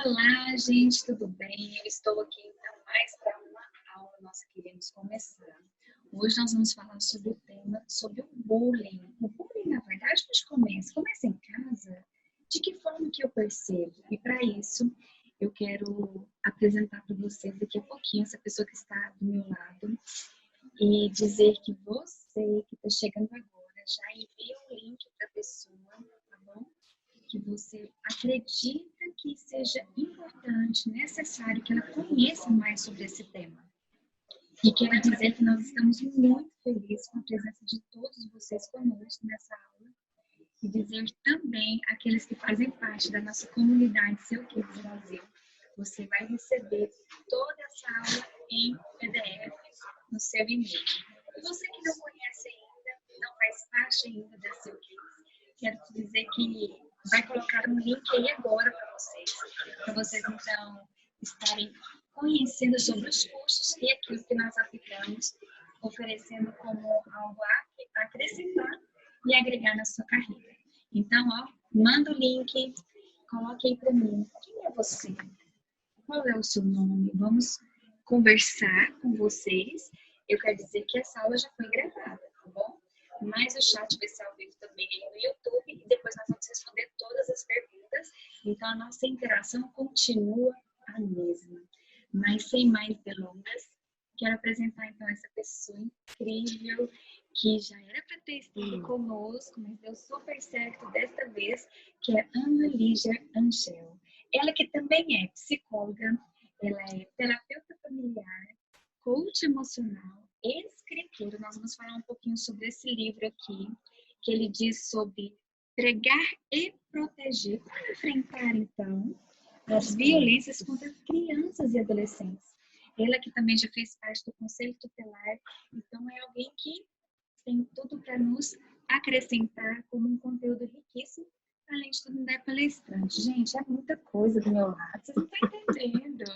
Olá, gente, tudo bem? Eu estou aqui então mais para uma aula nossa que iremos começar. Hoje nós vamos falar sobre o tema, sobre o bullying. O bullying, na verdade, onde começa? Começa em casa? De que forma que eu percebo? E para isso, eu quero apresentar para vocês daqui a pouquinho essa pessoa que está do meu lado e dizer que você que está chegando agora já envia o link para a pessoa, tá bom? Que você acredita que seja importante, necessário que ela conheça mais sobre esse tema. E quero dizer que nós estamos muito felizes com a presença de todos vocês conosco nessa aula e dizer também àqueles que fazem parte da nossa comunidade Seu Kids Brasil, você vai receber toda essa aula em PDF no seu e-mail. E você que não conhece ainda, não faz parte ainda da Seu Kids, quero te dizer que vai colocar um link aí agora para vocês então estarem conhecendo sobre os cursos e aquilo que nós aplicamos, oferecendo como algo a acrescentar e agregar na sua carreira. Então, ó, manda o link, coloque aí para mim. Quem é você? Qual é o seu nome? Vamos conversar com vocês. Eu quero dizer que essa aula já foi gravada, tá bom? Mas o chat vai ser ao vivo também aí no YouTube e depois nós vamos responder todas as perguntas. Então, a nossa interação continua a mesma. Mas sem mais delongas, quero apresentar então essa pessoa incrível que já era para ter estado conosco, mas deu super certo desta vez, que é Ana Lígia Angel. Ela que também é psicóloga, ela é terapeuta familiar, coach emocional, escritora. Nós vamos falar um pouquinho sobre esse livro aqui, que ele diz sobre pregar e proteger, para enfrentar então as violências contra crianças e adolescentes. Ela que também já fez parte do Conselho Tutelar, então é alguém que tem tudo para nos acrescentar como um conteúdo riquíssimo, além de tudo, ainda é palestrante. Gente, é muita coisa do meu lado, vocês não estão entendendo.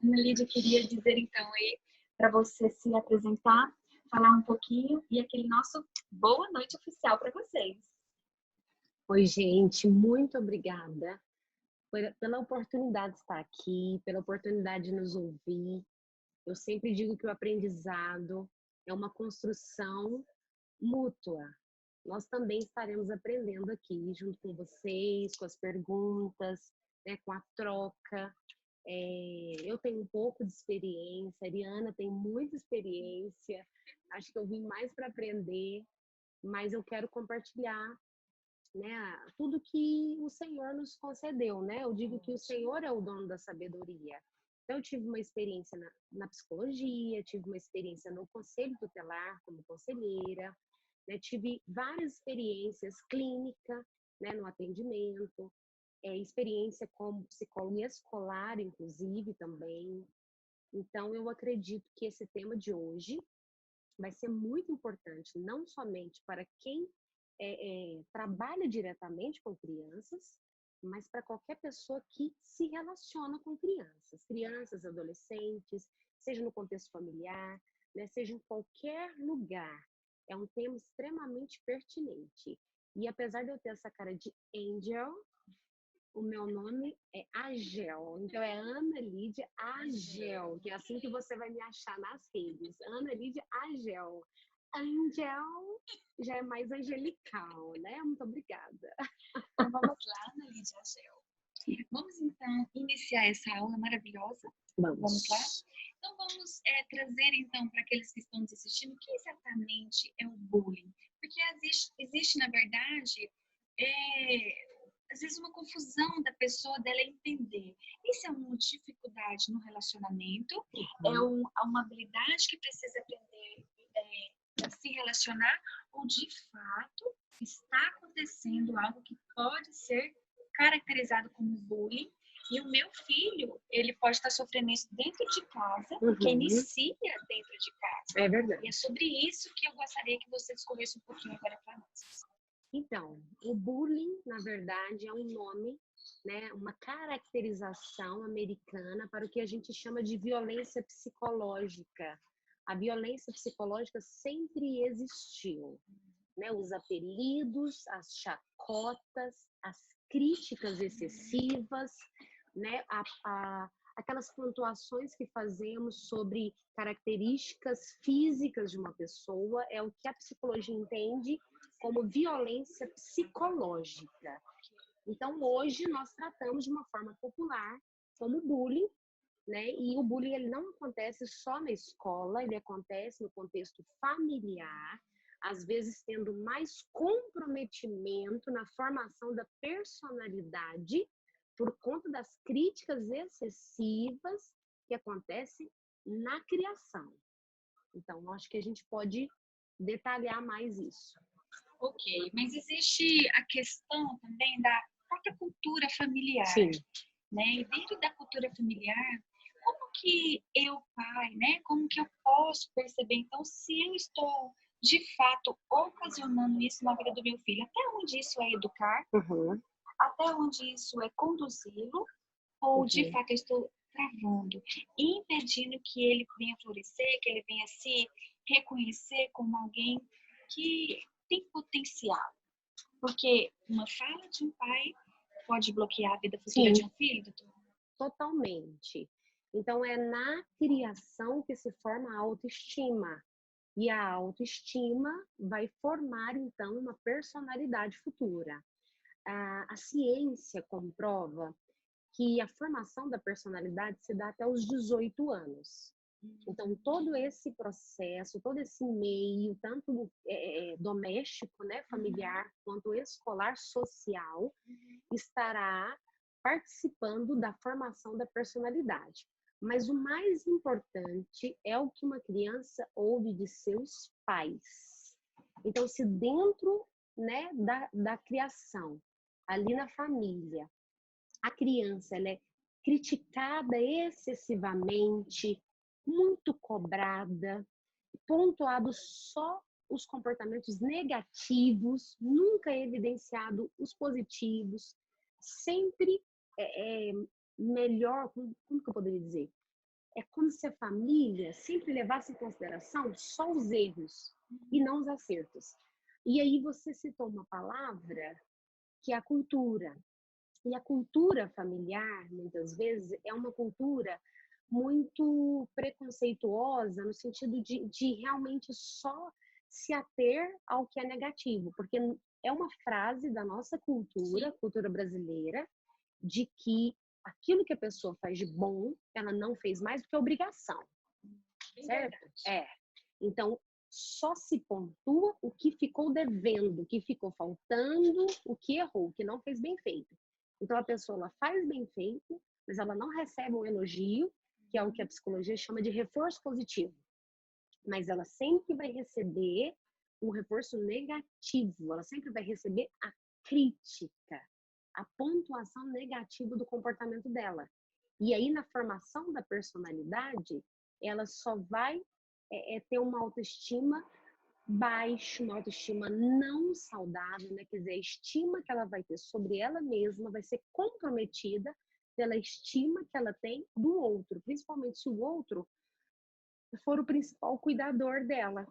Ana Lídia, queria dizer então aí para você se apresentar, falar um pouquinho e aquele nosso boa noite oficial para vocês. Oi, gente, muito obrigada pela oportunidade de estar aqui, pela oportunidade de nos ouvir. Eu sempre digo que o aprendizado é uma construção mútua. Nós também estaremos aprendendo aqui, junto com vocês, com as perguntas, né, com a troca. Eu tenho um pouco de experiência, a Ariana tem muita experiência. Acho que eu vim mais para aprender, mas eu quero compartilhar, né, tudo que o Senhor nos concedeu, né? Eu digo que o Senhor é o dono da sabedoria. Então, eu tive uma experiência na psicologia, tive uma experiência no conselho tutelar como conselheira, né? Tive várias experiências clínicas, né, no atendimento, experiência como psicóloga escolar, inclusive, também. Então, eu acredito que esse tema de hoje vai ser muito importante, não somente para quem trabalha diretamente com crianças, mas para qualquer pessoa que se relaciona com crianças, adolescentes, seja no contexto familiar, né, seja em qualquer lugar. É um tema extremamente pertinente. E apesar de eu ter essa cara de Angel, o meu nome é Agel, então é Ana Lídia Agel, que é assim que você vai me achar nas redes. Ana Lídia Agel. Angel já é mais angelical, né? Muito obrigada. Então vamos lá, Ana Lídia Agel. Vamos então iniciar essa aula maravilhosa? Vamos lá? Então vamos trazer então para aqueles que estão nos assistindo o que exatamente é o bullying. Porque existe na verdade, às vezes uma confusão da pessoa dela entender. Isso é uma dificuldade no relacionamento, é uma habilidade que precisa aprender a se relacionar, ou de fato está acontecendo algo que pode ser caracterizado como bullying. E o meu filho, ele pode estar sofrendo isso dentro de casa, porque inicia dentro de casa. É verdade. E é sobre isso que eu gostaria que você discorresse um pouquinho agora para nós. Então, o bullying, na verdade, é um nome, né, uma caracterização americana para o que a gente chama de violência psicológica. A violência psicológica sempre existiu, né? Os apelidos, as chacotas, as críticas excessivas, né, aquelas pontuações que fazemos sobre características físicas de uma pessoa, é o que a psicologia entende como violência psicológica. Então, hoje, nós tratamos de uma forma popular como bullying, né? E o bullying ele não acontece só na escola, ele acontece no contexto familiar, às vezes tendo mais comprometimento na formação da personalidade por conta das críticas excessivas que acontecem na criação. Então, acho que a gente pode detalhar mais isso. Ok, mas existe a questão também da própria cultura familiar, Sim. né? E dentro da cultura familiar, como que eu, pai, né? Como que eu posso perceber, então, se eu estou, de fato, ocasionando isso na vida do meu filho? Até onde isso é educar? Uhum. Até onde isso é conduzi-lo? Ou, de fato, eu estou travando, impedindo que ele venha florescer, que ele venha se reconhecer como alguém que tem potencial? Porque uma fala de um pai pode bloquear a vida futura de um filho, doutor? Totalmente. Então, é na criação que se forma a autoestima. E a autoestima vai formar, então, uma personalidade futura. A ciência comprova que a formação da personalidade se dá até os 18 anos. Então, todo esse processo, todo esse meio, tanto doméstico, né, familiar, quanto escolar, social, estará participando da formação da personalidade. Mas o mais importante é o que uma criança ouve de seus pais. Então, se dentro, né, da criação, ali na família, a criança ela é criticada excessivamente, muito cobrada, pontuado só os comportamentos negativos, nunca é evidenciado os positivos, sempre é melhor, como que eu poderia dizer? É como se a família sempre levasse em consideração só os erros e não os acertos. E aí você citou uma palavra que é a cultura. E a cultura familiar, muitas vezes, é uma cultura muito preconceituosa, no sentido de realmente só se ater ao que é negativo, porque é uma frase da nossa cultura, cultura brasileira, de que aquilo que a pessoa faz de bom, ela não fez mais do que obrigação, certo? Então, só se pontua o que ficou devendo, o que ficou faltando, o que errou, o que não fez bem feito. Então, a pessoa ela faz bem feito, mas ela não recebe um elogio, que é o que a psicologia chama de reforço positivo. Mas ela sempre vai receber um reforço negativo, ela sempre vai receber a crítica, a pontuação negativa do comportamento dela. E aí, na formação da personalidade, ela só vai ter uma autoestima baixa, uma autoestima não saudável, né? Quer dizer, a estima que ela vai ter sobre ela mesma vai ser comprometida pela estima que ela tem do outro, principalmente se o outro for o principal cuidador dela,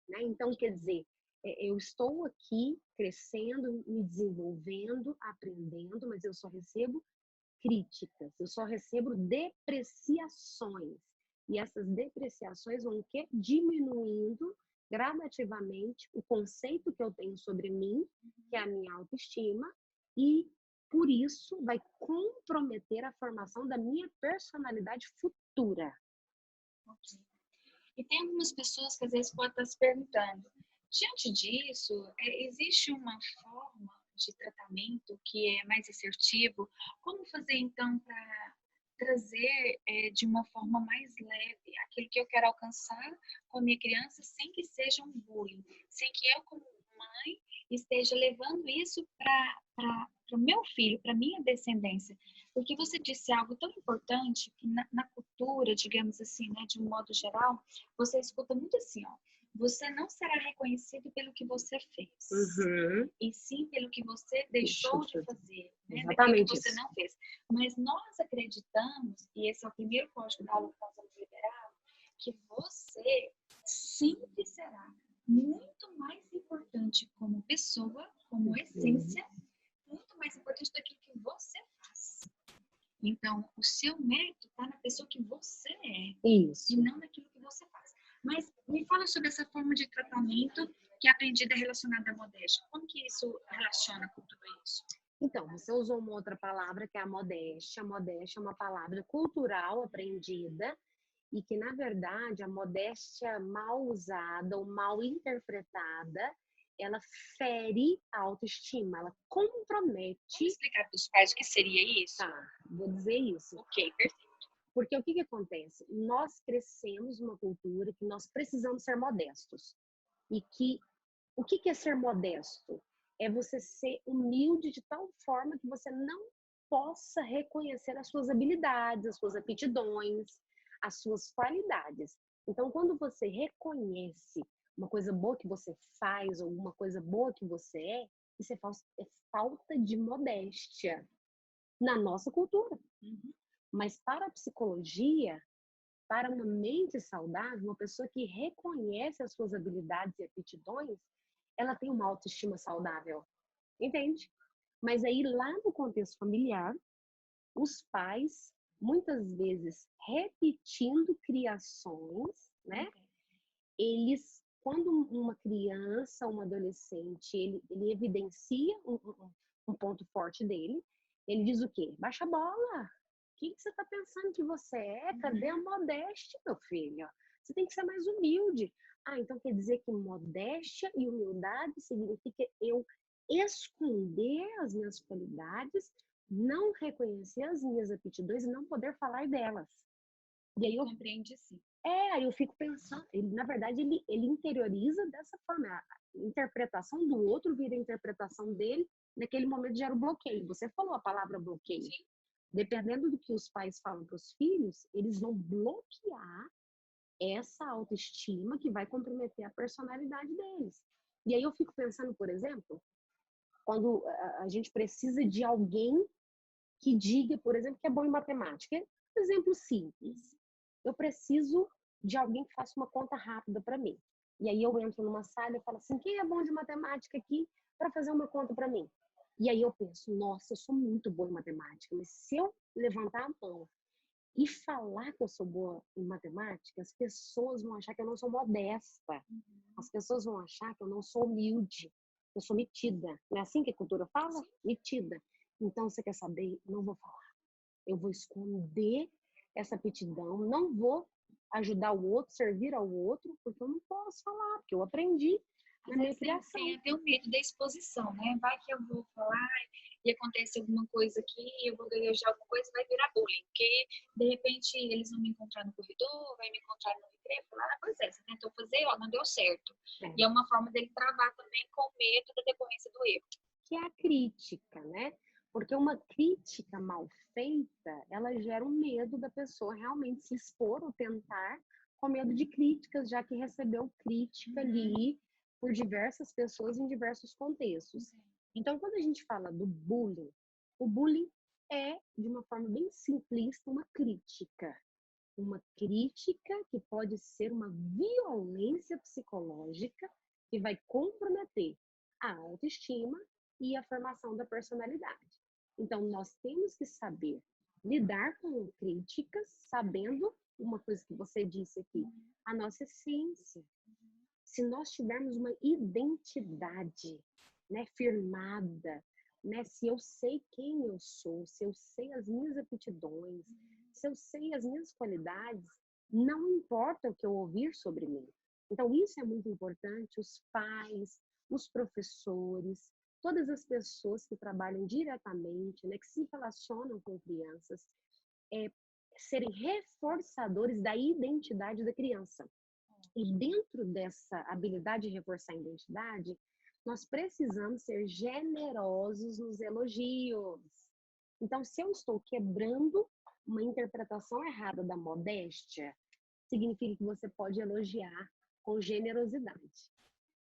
né? Então, quer dizer, eu estou aqui crescendo, me desenvolvendo, aprendendo, mas eu só recebo críticas, eu só recebo depreciações. E essas depreciações vão diminuindo gradativamente o conceito que eu tenho sobre mim, que é a minha autoestima, e por isso vai comprometer a formação da minha personalidade futura. Ok. E tem algumas pessoas que às vezes podem estar se perguntando, diante disso, existe uma forma de tratamento que é mais assertivo? Como fazer então para trazer de uma forma mais leve aquilo que eu quero alcançar com a minha criança sem que seja um bullying, sem que eu como mãe esteja levando isso para o meu filho, para minha descendência? Porque você disse algo tão importante que na cultura, digamos assim, né, de um modo geral, você escuta muito assim, ó, você não será reconhecido pelo que você fez, e sim pelo que você deixou de fazer, né? Daquilo que você não fez. Mas nós acreditamos, e esse é o primeiro código da aula que nós vamos liberar, que você sempre será muito mais importante como pessoa, como essência, muito mais importante daquilo que você faz. Então, o seu mérito está na pessoa que você é Isso. e não naquilo que você faz. Mas me fala sobre essa forma de tratamento que é aprendida relacionada à modéstia. Como que isso relaciona com tudo isso? Então, você usou uma outra palavra que é a modéstia. A modéstia é uma palavra cultural aprendida e que, na verdade, a modéstia mal usada ou mal interpretada, ela fere a autoestima, ela Vamos compromete. explicar para os pais o que seria isso? Tá, vou dizer isso. Ok, perfeito. Porque o que acontece? Nós crescemos numa cultura que nós precisamos ser modestos. E que o que é ser modesto? É você ser humilde de tal forma que você não possa reconhecer as suas habilidades, as suas aptidões, as suas qualidades. Então, quando você reconhece uma coisa boa que você faz ou uma coisa boa que você isso é falta de modéstia na nossa cultura. Uhum. Mas para a psicologia, para uma mente saudável, uma pessoa que reconhece as suas habilidades e aptidões, ela tem uma autoestima saudável, entende? Mas aí lá no contexto familiar, os pais, muitas vezes repetindo criações, né? Eles, quando uma criança, um adolescente, ele evidencia um ponto forte dele, ele diz o quê? Baixa a bola. O que você está pensando que você é? Cadê a modéstia, meu filho? Você tem que ser mais humilde. Ah, então quer dizer que modéstia e humildade significa eu esconder as minhas qualidades, não reconhecer as minhas aptidões e não poder falar delas. E aí eu compreende sim. aí eu fico pensando, ele, na verdade, ele interioriza dessa forma. A interpretação do outro vira a interpretação dele, naquele momento gera o bloqueio. Você falou a palavra bloqueio. Sim. Dependendo do que os pais falam para os filhos, eles vão bloquear essa autoestima que vai comprometer a personalidade deles. E aí eu fico pensando, por exemplo, quando a gente precisa de alguém que diga, por exemplo, que é bom em matemática. Um exemplo simples. Eu preciso de alguém que faça uma conta rápida para mim. E aí eu entro numa sala e falo assim, quem é bom de matemática aqui para fazer uma conta para mim? E aí eu penso, nossa, eu sou muito boa em matemática, mas se eu levantar a mão e falar que eu sou boa em matemática, as pessoas vão achar que eu não sou modesta. As pessoas vão achar que eu não sou humilde, eu sou metida. Não é assim que a cultura fala? Metida. Então, você quer saber? Não vou falar. Eu vou esconder essa aptidão, não vou ajudar o outro, servir ao outro, porque eu não posso falar, porque eu aprendi na minha criação. Tem até o medo da exposição, né? Vai que eu vou falar e acontece alguma coisa aqui, eu vou gaguejar alguma coisa, vai virar bullying. Porque, de repente, eles vão me encontrar no corredor, vai me encontrar no recreio e falar, pois é, você tentou fazer, ó, não deu certo. E é uma forma dele travar também com medo da decorrência do erro. Que é a crítica, né? Porque uma crítica mal feita, ela gera um medo da pessoa realmente se expor ou tentar com medo de críticas, já que recebeu crítica ali por diversas pessoas em diversos contextos. Então, quando a gente fala do bullying, o bullying é, de uma forma bem simplista, uma crítica. Uma crítica que pode ser uma violência psicológica que vai comprometer a autoestima e a formação da personalidade. Então, nós temos que saber lidar com críticas, sabendo uma coisa que você disse aqui, a nossa essência. Se nós tivermos uma identidade, né, firmada, né, se eu sei quem eu sou, se eu sei as minhas aptidões, se eu sei as minhas qualidades, não importa o que eu ouvir sobre mim. Então, isso é muito importante, os pais, os professores, todas as pessoas que trabalham diretamente, né, que se relacionam com crianças, serem reforçadores da identidade da criança. E dentro dessa habilidade de reforçar a identidade, nós precisamos ser generosos nos elogios. Então, se eu estou quebrando uma interpretação errada da modéstia, significa que você pode elogiar com generosidade.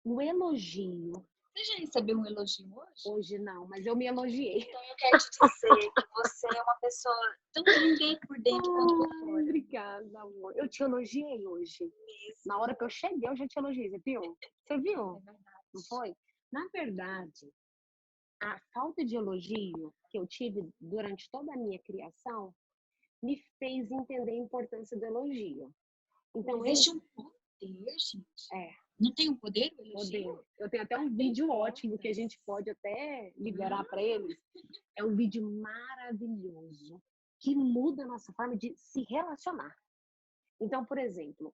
O elogio. Você já recebeu um elogio hoje? Hoje não, mas eu me elogiei. Então eu quero te dizer que você é uma pessoa tão linda por dentro quanto por fora. Obrigada, amor. Eu te elogiei hoje. Isso. Na hora que eu cheguei, eu já te elogiei. Você viu? Você viu? É verdade. Não foi? Na verdade, a falta de elogio que eu tive durante toda a minha criação me fez entender a importância do elogio. Então, Existe um poder, gente. É. Não tem um poder o elogio? Poder. Eu tenho até um vídeo ótimo que a gente pode até liberar para eles. É um vídeo maravilhoso que muda a nossa forma de se relacionar. Então, por exemplo,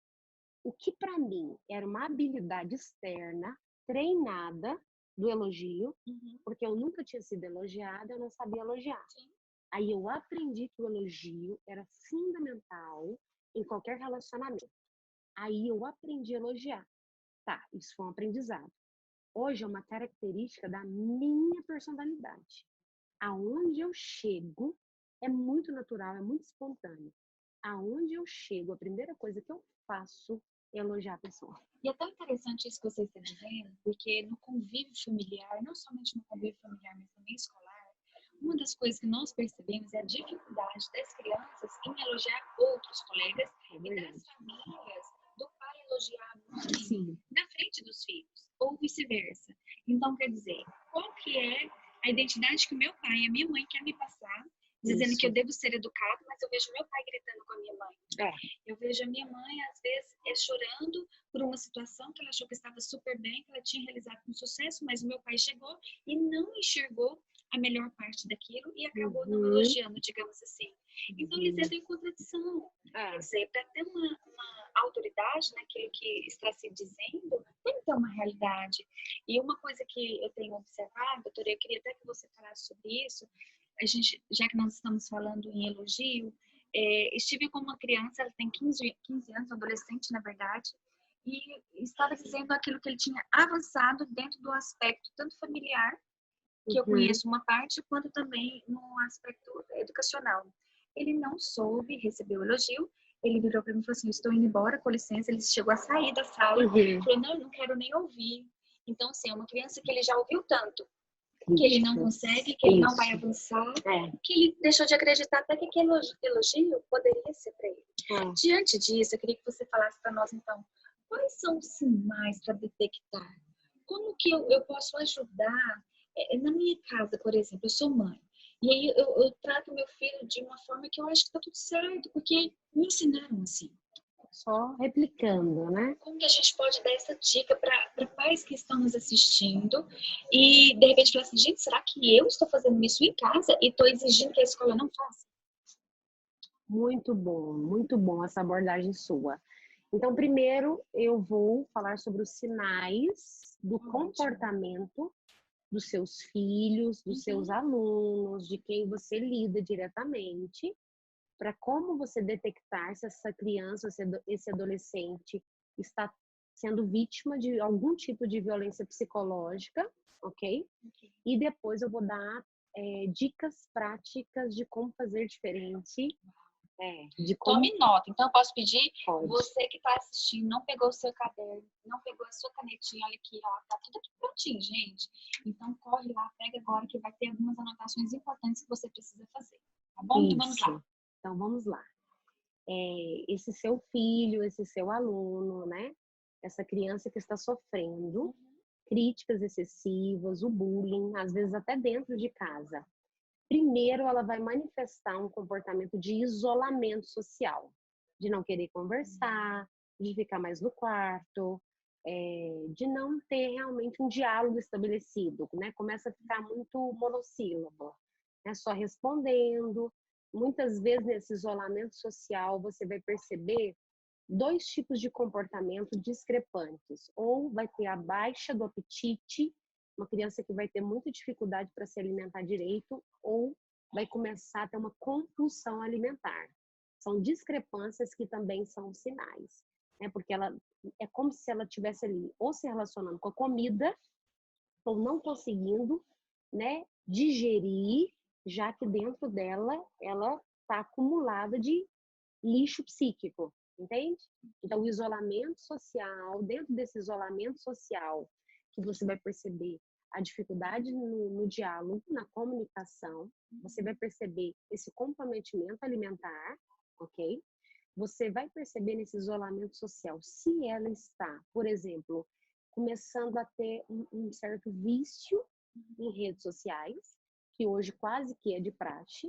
o que para mim era uma habilidade externa, treinada do elogio, porque eu nunca tinha sido elogiada, eu não sabia elogiar. Sim. Aí eu aprendi que o elogio era fundamental em qualquer relacionamento. Aí eu aprendi a elogiar. Tá, isso foi um aprendizado. Hoje é uma característica da minha personalidade. Aonde eu chego é muito natural, é muito espontâneo. Aonde eu chego, a primeira coisa que eu faço é elogiar a pessoa. E é tão interessante isso que você está dizendo, porque no convívio familiar, não somente no convívio familiar, mas também escolar, uma das coisas que nós percebemos é a dificuldade das crianças em elogiar outros colegas e das famílias do pai elogiar a mãe na frente dos filhos, ou vice-versa. Então, quer dizer, qual que é a identidade que o meu pai e a minha mãe querem me passar, dizendo que eu devo ser educado, mas eu vejo meu pai gritando com a minha mãe. Eu vejo a minha mãe, às vezes, chorando por uma situação que ela achou que estava super bem, que ela tinha realizado com sucesso, mas o meu pai chegou e não enxergou a melhor parte daquilo e acabou não elogiando, digamos assim. Então, eles entram em contradição. Quer dizer, para ter uma autoridade naquilo que está se dizendo, tem que ter uma realidade. E uma coisa que eu tenho observado, doutora, eu queria até que você falasse sobre isso, a gente, já que nós estamos falando em elogio, estive com uma criança, ela tem 15 anos, adolescente, na verdade, e estava dizendo aquilo que ele tinha avançado dentro do aspecto tanto familiar, que eu conheço uma parte, quanto também no aspecto educacional. Ele não soube receber o elogio, ele virou para mim e falou assim, estou indo embora, com licença, ele chegou a sair da sala, falou, não quero nem ouvir. Então, assim, é uma criança que ele já ouviu tanto, que ele não consegue, que ele não vai avançar, que ele deixou de acreditar até que aquele elogio poderia ser para ele. Diante disso, eu queria que você falasse para nós, então, quais são os sinais para detectar? Como que eu posso ajudar? Na minha casa, por exemplo, eu sou mãe, e aí eu trato meu filho de uma forma que eu acho que está tudo certo, porque me ensinaram assim. Só replicando, né? Como que a gente pode dar essa dica para pais que estão nos assistindo e, de repente, falar assim, gente, será que eu estou fazendo isso em casa e estou exigindo que a escola não faça? Muito bom essa abordagem sua. Então, primeiro, eu vou falar sobre os sinais do comportamento dos seus filhos, dos seus alunos, de quem você lida diretamente, para como você detectar se essa criança, esse adolescente está sendo vítima de algum tipo de violência psicológica, ok? E depois eu vou dar dicas práticas de como fazer diferente. Tome nota. Então, eu posso pedir, você que está assistindo, não pegou o seu caderno, não pegou a sua canetinha, olha aqui, ó, tá tudo aqui prontinho, gente. Então, corre lá, pega agora, que vai ter algumas anotações importantes que você precisa fazer. Tá bom? Então, vamos lá. Então, vamos lá. Esse seu filho, esse seu aluno, né? Essa criança que está sofrendo críticas excessivas, o bullying, às vezes até dentro de casa. Primeiro, ela vai manifestar um comportamento de isolamento social, de não querer conversar, de ficar mais no quarto, de não ter realmente um diálogo estabelecido, né? Começa a ficar muito monossílabo, né? Só respondendo. Muitas vezes, nesse isolamento social, você vai perceber dois tipos de comportamento discrepantes. Ou vai ter a baixa do apetite, uma criança que vai ter muita dificuldade para se alimentar direito, ou vai começar a ter uma compulsão alimentar. São discrepâncias que também são sinais, né? Porque ela é como se ela estivesse ali ou se relacionando com a comida, ou não conseguindo, né, digerir, já que dentro dela ela está acumulada de lixo psíquico, entende? Então, o isolamento social, dentro desse isolamento social, que você vai perceber a dificuldade no diálogo, na comunicação, você vai perceber esse comprometimento alimentar, ok? Você vai perceber nesse isolamento social se ela está, por exemplo, começando a ter um certo vício em redes sociais, que hoje quase que é de praxe,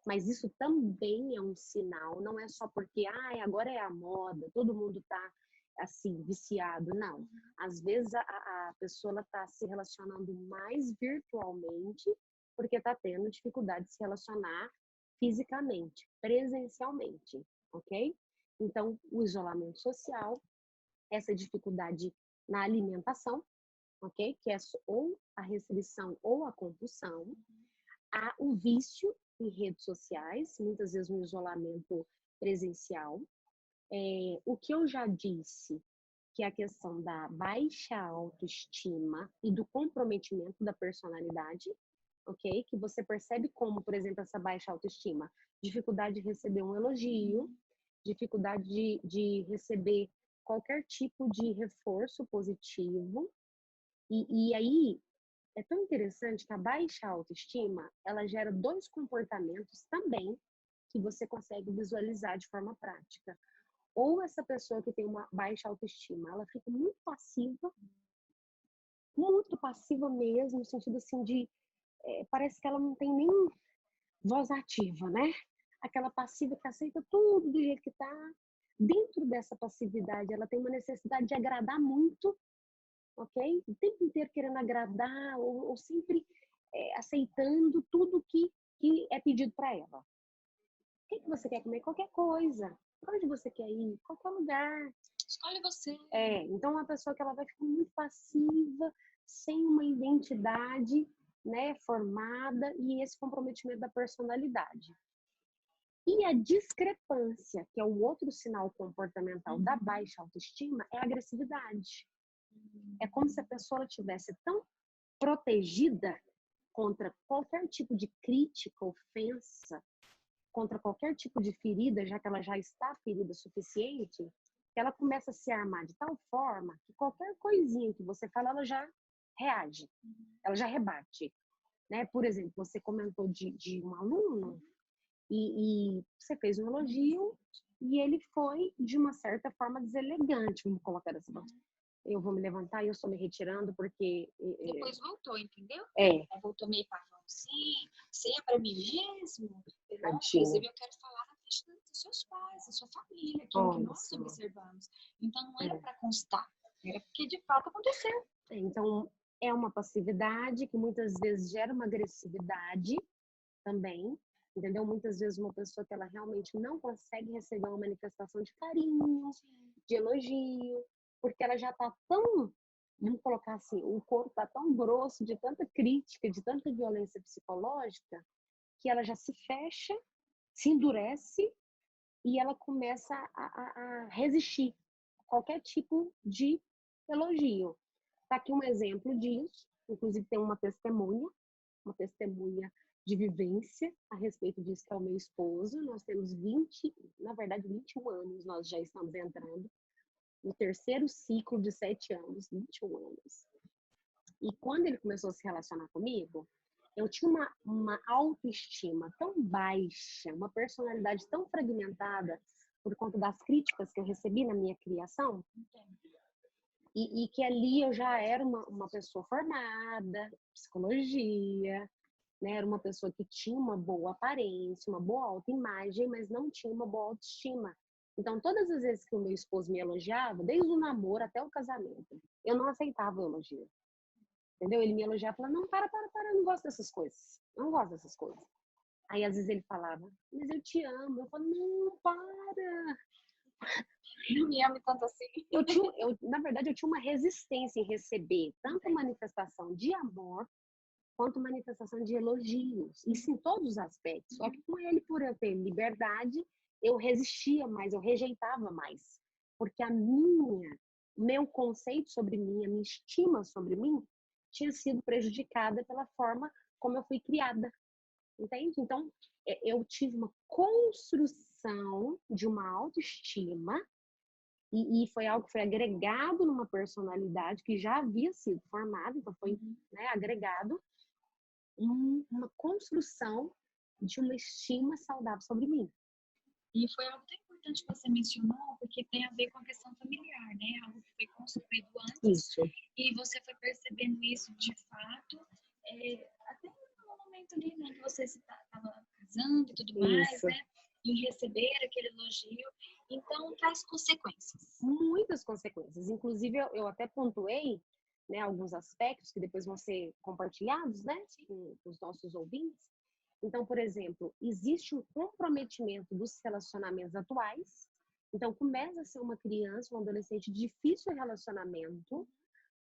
mas isso também é um sinal, não é só porque agora é a moda, todo mundo está assim, viciado, não. Às vezes a pessoa está se relacionando mais virtualmente porque está tendo dificuldade de se relacionar fisicamente, presencialmente, ok? Então, o isolamento social, essa dificuldade na alimentação, ok? Que é ou a restrição ou a compulsão, há o vício em redes sociais, muitas vezes um isolamento presencial. O que eu já disse, que é a questão da baixa autoestima e do comprometimento da personalidade, ok? Que você percebe como, por exemplo, essa baixa autoestima, dificuldade de receber um elogio, dificuldade de receber qualquer tipo de reforço positivo. E aí é tão interessante que a baixa autoestima, ela gera dois comportamentos também que você consegue visualizar de forma prática. Ou essa pessoa que tem uma baixa autoestima, ela fica muito passiva mesmo, no sentido assim de, parece que ela não tem nem voz ativa, né? Aquela passiva que aceita tudo do jeito que tá. Dentro dessa passividade, ela tem uma necessidade de agradar muito, ok? O tempo inteiro querendo agradar, ou sempre aceitando tudo que é pedido para ela. O que você quer comer? Qualquer coisa. Pra onde você quer ir? Qualquer lugar. Escolhe você. Então é uma pessoa que ela vai ficar muito passiva, sem uma identidade, né, formada, e esse comprometimento da personalidade. E a discrepância, que é o outro sinal comportamental da baixa autoestima, é a agressividade. É como se a pessoa estivesse tão protegida contra qualquer tipo de crítica, ofensa, contra qualquer tipo de ferida, já que ela já está ferida o suficiente, que ela começa a se armar de tal forma que qualquer coisinha que você fala, ela já reage, ela já rebate. Né? Por exemplo, você comentou de um aluno e você fez um elogio e ele foi, de uma certa forma, deselegante, vamos colocar assim. Eu vou me levantar e eu estou me retirando porque... Depois voltou, entendeu? Voltou meio pavão, sim, você é para mim mesmo. Inclusive, eu quero falar na frente dos seus pais, da sua família, aquilo que nós observamos. Então, não era para constar, era porque de fato aconteceu. Então, é uma passividade que muitas vezes gera uma agressividade também, entendeu? Muitas vezes uma pessoa que ela realmente não consegue receber uma manifestação de carinho, de elogio, porque ela já está tão, vamos colocar assim, o corpo está tão grosso de tanta crítica, de tanta violência psicológica, que ela já se fecha, se endurece e ela começa a resistir a qualquer tipo de elogio. Está aqui um exemplo disso, inclusive tem uma testemunha de vivência a respeito disso, que é o meu esposo. Nós temos 21 anos, nós já estamos entrando no terceiro ciclo de 7 anos, 21 anos. E quando ele começou a se relacionar comigo, eu tinha uma autoestima tão baixa, uma personalidade tão fragmentada por conta das críticas que eu recebi na minha criação, e que ali eu já era uma pessoa formada, psicologia, né? Era uma pessoa que tinha uma boa aparência, uma boa autoimagem, mas não tinha uma boa autoestima. Então, todas as vezes que o meu esposo me elogiava, desde o namoro até o casamento, eu não aceitava o elogio. Entendeu? Ele me elogiava e falava, não, para, eu não gosto dessas coisas. Eu não gosto dessas coisas. Aí, às vezes, ele falava, mas eu te amo. Eu falava, não, para. Não me ame tanto assim. Na verdade, eu tinha uma resistência em receber tanto manifestação de amor quanto manifestação de elogios. Isso em todos os aspectos. Só que com ele, por eu ter liberdade, eu resistia mais, eu rejeitava mais. Porque meu conceito sobre mim, a minha estima sobre mim, tinha sido prejudicada pela forma como eu fui criada. Entende? Então, eu tive uma construção de uma autoestima e foi algo que foi agregado numa personalidade que já havia sido formada, então foi, né, agregado uma construção de uma estima saudável sobre mim. E foi algo tão importante que você mencionou, porque tem a ver com a questão familiar, né? Algo que foi construído antes. Isso. E você foi percebendo isso de fato até no momento ali, né, que você estava casando e tudo mais, Isso. né? Em receber aquele elogio. Então, traz consequências. Muitas consequências. Inclusive, eu até pontuei, né, alguns aspectos que depois vão ser compartilhados, né, com os nossos ouvintes. Então, por exemplo, existe um comprometimento dos relacionamentos atuais. Então, começa a ser uma criança, um adolescente de difícil relacionamento,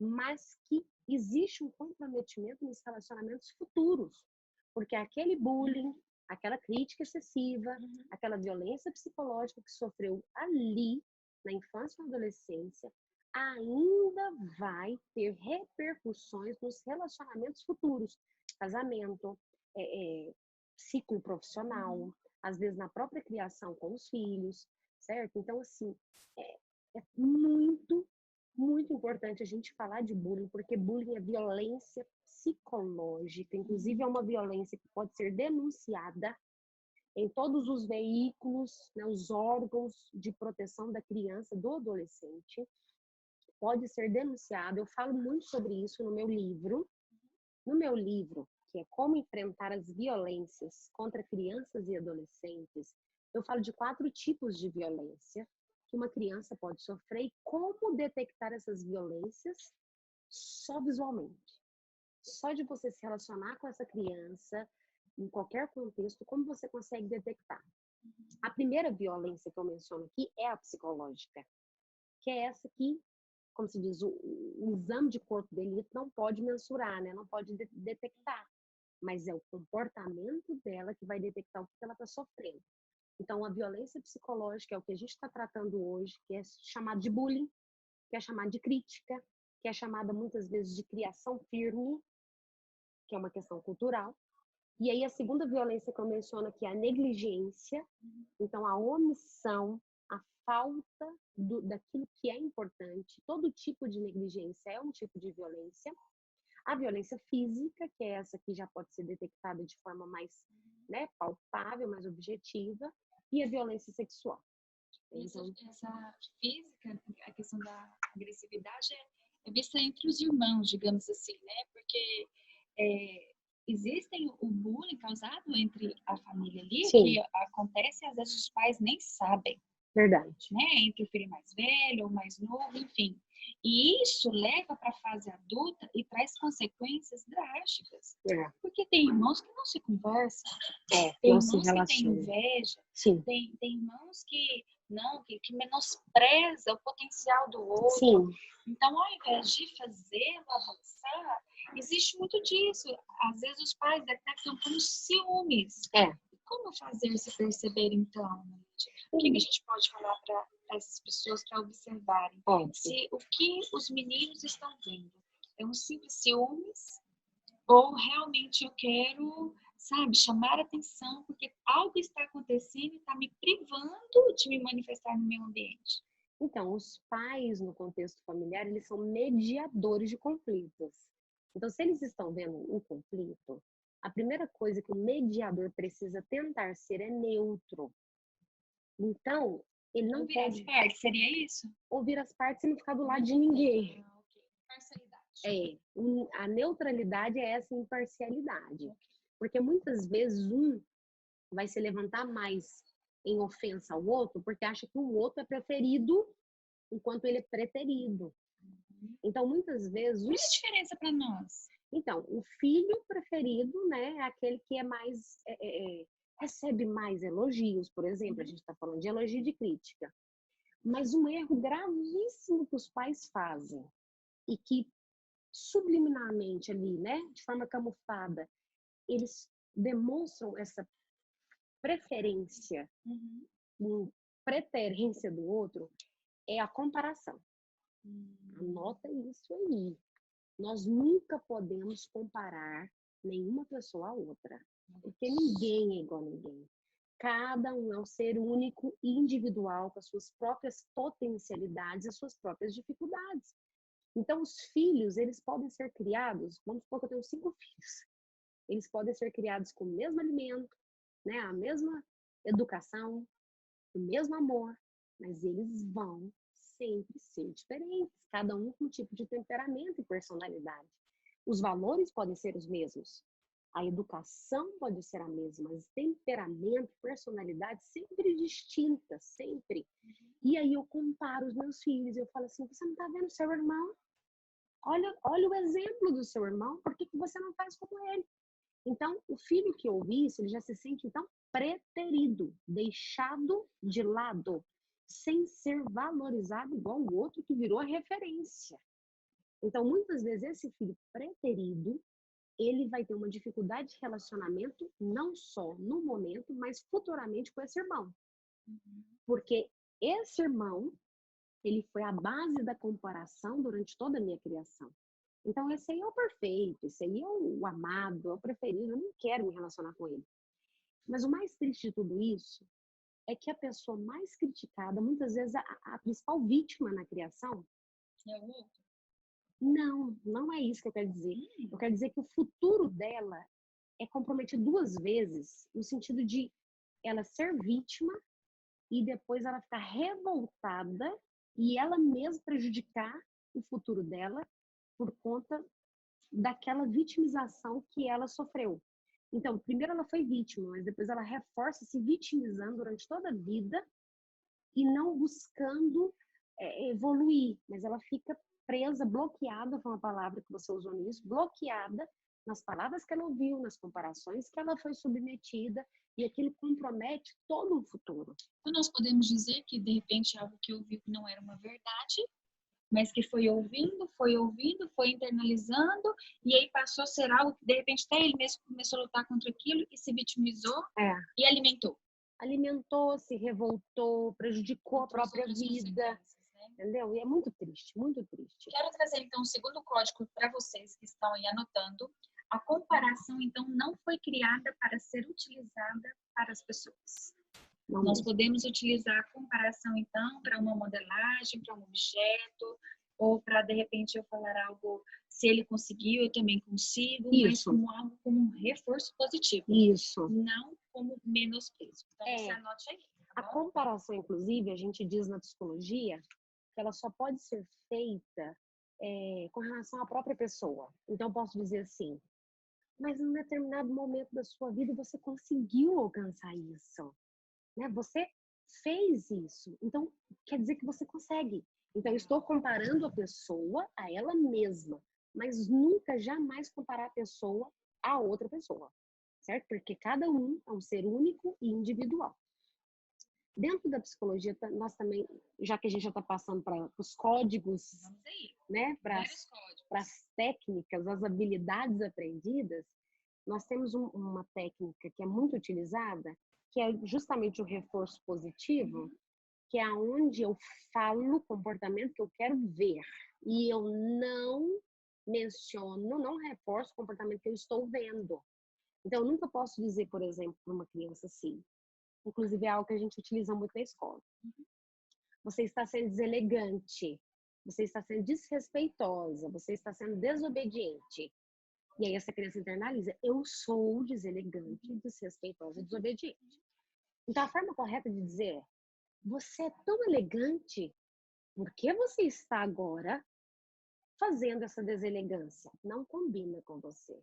mas que existe um comprometimento nos relacionamentos futuros, porque aquele bullying, aquela crítica excessiva, aquela violência psicológica que sofreu ali, na infância e na adolescência, ainda vai ter repercussões nos relacionamentos futuros, casamento, é, é, ciclo profissional, às vezes na própria criação com os filhos, certo? Então, assim, é muito importante a gente falar de bullying, porque bullying é violência psicológica, inclusive é uma violência que pode ser denunciada em todos os veículos, né, os órgãos de proteção da criança, do adolescente, pode ser denunciado. Eu falo muito sobre isso no meu livro. No meu livro, que é Como Enfrentar as Violências contra Crianças e Adolescentes, eu falo de 4 tipos de violência que uma criança pode sofrer e como detectar essas violências só visualmente. Só de você se relacionar com essa criança, em qualquer contexto, como você consegue detectar? A primeira violência que eu menciono aqui é a psicológica, que é essa que, como se diz, o exame de corpo de delito não pode mensurar, né? Não pode detectar, mas é o comportamento dela que vai detectar o que ela está sofrendo. Então, a violência psicológica é o que a gente está tratando hoje, que é chamado de bullying, que é chamado de crítica, que é chamada muitas vezes de criação firme, que é uma questão cultural. E aí a segunda violência que eu menciono aqui é a negligência, então a omissão, a falta daquilo que é importante. Todo tipo de negligência é um tipo de violência. A violência física, que é essa que já pode ser detectada de forma mais, né, palpável, mais objetiva, e a violência sexual. Então, essa física, a questão da agressividade é vista entre os irmãos, digamos assim, né? Porque existem o bullying causado entre a família ali, Sim. que acontece às vezes os pais nem sabem. Verdade. Né? Entre o filho mais velho ou mais novo, enfim. E isso leva para a fase adulta e traz consequências drásticas. Porque tem irmãos que não se conversam, tem irmãos que têm inveja, tem irmãos que menospreza o potencial do outro. Sim. Então, ao invés de fazê-lo avançar, existe muito disso. Às vezes os pais detectam como ciúmes. Como fazer se perceber, então? O que a gente pode falar para essas pessoas para observarem? Se o que os meninos estão vendo é um simples ciúmes ou realmente eu quero, sabe, chamar atenção porque algo está acontecendo e está me privando de me manifestar no meu ambiente? Então, os pais no contexto familiar, eles são mediadores de conflitos. Então, se eles estão vendo um conflito, a primeira coisa que o mediador precisa tentar ser é neutro. Então, ele não ouvir pode... as partes, seria isso? Ouvir as partes e não ficar do lado de ninguém. Parcialidade. A neutralidade é essa imparcialidade. Porque muitas vezes um vai se levantar mais em ofensa ao outro porque acha que o outro é preferido enquanto ele é preterido. Então, muitas vezes... Qual a diferença para nós? Então, o filho preferido, né, é aquele que é mais... recebe mais elogios, por exemplo. A gente está falando de elogio e de crítica. Mas um erro gravíssimo que os pais fazem e que subliminarmente ali, né, de forma camuflada, eles demonstram essa preferência, preterência do outro, é a comparação. Anota isso aí. Nós nunca podemos comparar nenhuma pessoa a outra, porque ninguém é igual a ninguém. Cada um é um ser único e individual, com as suas próprias potencialidades e suas próprias dificuldades. Então, os filhos, eles podem ser criados, vamos supor que eu tenho 5 filhos, eles podem ser criados com o mesmo alimento, né, a mesma educação, o mesmo amor, mas eles vão sempre ser diferentes, cada um com um tipo de temperamento e personalidade. Os valores podem ser os mesmos. A educação pode ser a mesma, mas temperamento, personalidade sempre distinta, sempre. E aí eu comparo os meus filhos, eu falo assim, você não está vendo seu irmão? Olha o exemplo do seu irmão, por que você não faz como ele? Então, o filho que ouve isso, ele já se sente, então, preterido, deixado de lado, sem ser valorizado igual o outro que virou referência. Então, muitas vezes, esse filho preterido, ele vai ter uma dificuldade de relacionamento, não só no momento, mas futuramente com esse irmão. Porque esse irmão, ele foi a base da comparação durante toda a minha criação. Então, esse aí é o perfeito, esse aí é o amado, é o preferido, eu não quero me relacionar com ele. Mas o mais triste de tudo isso é que a pessoa mais criticada, muitas vezes a principal vítima na criação, é o outro. Não é isso que eu quero dizer. Eu quero dizer que o futuro dela é comprometido 2 vezes, no sentido de ela ser vítima e depois ela ficar revoltada e ela mesma prejudicar o futuro dela por conta daquela vitimização que ela sofreu. Então, primeiro ela foi vítima, mas depois ela reforça se vitimizando durante toda a vida e não buscando evoluir, mas ela fica presa, bloqueada, foi uma palavra que você usou nisso, bloqueada nas palavras que ela ouviu, nas comparações que ela foi submetida, e aquilo compromete todo o futuro. Então, nós podemos dizer que, de repente, algo que eu vi que não era uma verdade, mas que foi ouvindo, foi internalizando, e aí passou a ser algo que, de repente, até ele mesmo começou a lutar contra aquilo e se vitimizou e alimentou. Alimentou, se revoltou, prejudicou a própria vida, né? Entendeu? E é muito triste, muito triste. Quero trazer, então, o segundo código para vocês que estão aí anotando. A comparação, então, não foi criada para ser utilizada para as pessoas. Não Nós mesmo. podemos utilizar a comparação, então, para uma modelagem, para um objeto, ou para, de repente, eu falar algo, se ele conseguiu, eu também consigo, mas como algo, como um reforço positivo. Isso. Não como menosprezo. Então, você anote aí. Tá bom? A comparação, inclusive, a gente diz na psicologia que ela só pode ser feita com relação à própria pessoa. Então, eu posso dizer assim, mas em um determinado momento da sua vida você conseguiu alcançar isso, né? Você fez isso, então quer dizer que você consegue. Então, eu estou comparando a pessoa a ela mesma, mas nunca, jamais comparar a pessoa a outra pessoa, certo? Porque cada um é um ser único e individual. Dentro da psicologia, nós também, já que a gente já está passando para os códigos, né, para as técnicas, as habilidades aprendidas, nós temos uma técnica que é muito utilizada, que é justamente o reforço positivo, que é onde eu falo o comportamento que eu quero ver e eu não menciono, não reforço o comportamento que eu estou vendo. Então, eu nunca posso dizer, por exemplo, para uma criança assim, inclusive é algo que a gente utiliza muito na escola. Você está sendo deselegante, você está sendo desrespeitosa, você está sendo desobediente. E aí essa criança internaliza, eu sou deselegante, desrespeitosa e desobediente. Então a forma correta de dizer é, você é tão elegante, por que você está agora fazendo essa deselegância? Não combina com você.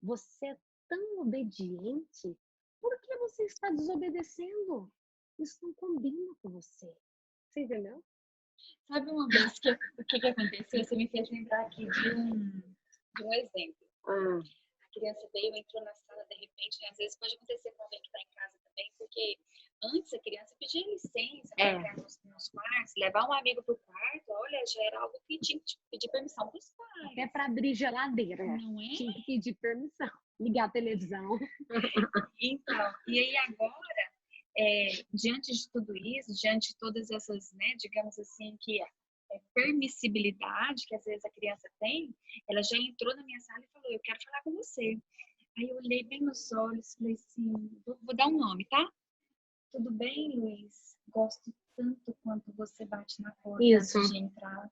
Você é tão obediente, por que você está desobedecendo? Isso não combina com você. Você entendeu? Sabe uma vez que o que aconteceu? Você me fez lembrar aqui de um exemplo. A criança veio, entrou na sala de repente, né? Às vezes pode acontecer com alguém que está em casa também, porque antes a criança pedia licença para entrar nos quartos, levar um amigo para o quarto, olha, já era algo que tinha que pedir permissão para os pais. Até para abrir geladeira, não é? Tinha que pedir permissão, ligar a televisão. Então, e aí agora, diante de tudo isso, diante de todas essas, né, digamos assim, que permissibilidade que às vezes a criança tem, ela já entrou na minha sala e falou, eu quero falar com você. Aí eu olhei bem nos olhos, falei assim, vou dar um nome, tá? Tudo bem, Luiz? Gosto tanto quanto você bate na porta antes de entrar.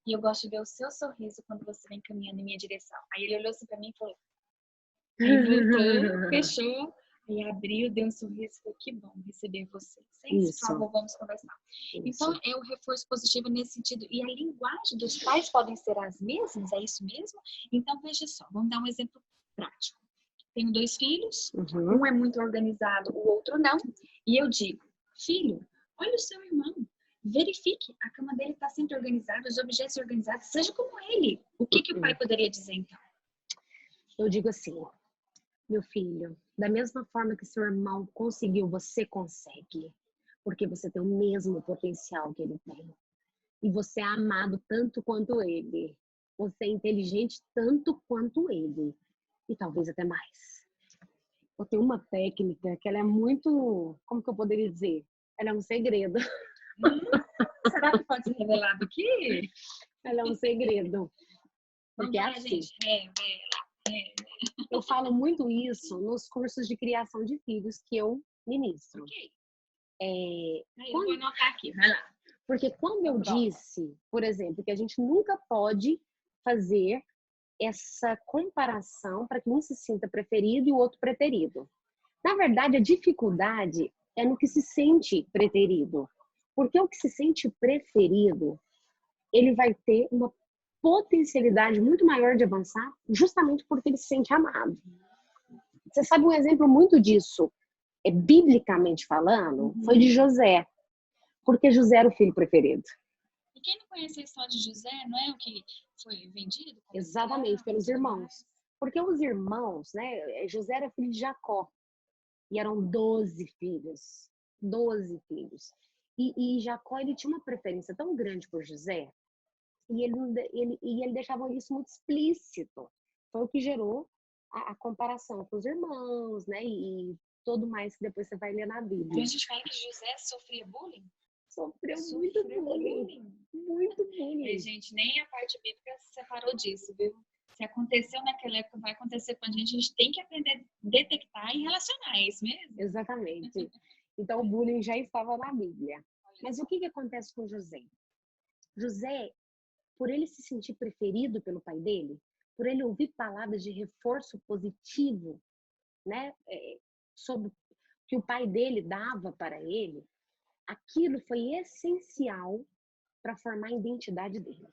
E eu gosto de ver o seu sorriso quando você vem caminhando em minha direção. Aí ele olhou assim pra mim e falou, aí voltou, fechou. E abriu, deu um sorriso, falou, que bom receber você. Sem por favor, vamos conversar. Então, é o reforço positivo nesse sentido. E a linguagem dos pais podem ser as mesmas, é isso mesmo? Então, veja só, vamos dar um exemplo prático. Tenho 2 filhos, um é muito organizado, o outro não. E eu digo, filho, olha o seu irmão. Verifique, a cama dele está sempre organizada, os objetos organizados, seja como ele. O que o pai poderia dizer, então? Eu digo assim, meu filho, da mesma forma que seu irmão conseguiu, você consegue. Porque você tem o mesmo potencial que ele tem. E você é amado tanto quanto ele. Você é inteligente tanto quanto ele. E talvez até mais. Eu tenho uma técnica que ela é muito... Como que eu poderia dizer? Ela é um segredo. Será que pode ser revelado aqui? Ela é um segredo. Porque é assim. Eu falo muito isso nos cursos de criação de filhos que eu ministro. Eu vou anotar aqui, vai lá. Porque quando eu disse, por exemplo, que a gente nunca pode fazer essa comparação para que um se sinta preferido e o outro preterido. Na verdade, a dificuldade é no que se sente preterido. Porque o que se sente preferido, ele vai ter uma potencialidade muito maior de avançar justamente porque ele se sente amado. Você sabe um exemplo muito disso, biblicamente falando, foi de José. Porque José era o filho preferido. E quem não conhece a história de José, não é o que foi vendido? Exatamente, pelos irmãos. Porque os irmãos, né? José era filho de Jacó. E eram 12 filhos. 12 filhos. E Jacó, ele tinha uma preferência tão grande por José, e ele deixava isso muito explícito. Foi o que gerou a comparação com os irmãos, né? E tudo mais que depois você vai ler na Bíblia. Então a gente fala que José sofria bullying? Sofreu muito bullying. Muito bullying. E, gente, nem a parte bíblica se separou disso, viu? Se aconteceu naquela época, vai acontecer com a gente tem que aprender a detectar e relacionar, é isso mesmo? Exatamente. Então o bullying já estava na Bíblia. Mas o que acontece com José? José, por ele se sentir preferido pelo pai dele, por ele ouvir palavras de reforço positivo, né, sobre o que o pai dele dava para ele, aquilo foi essencial para formar a identidade dele,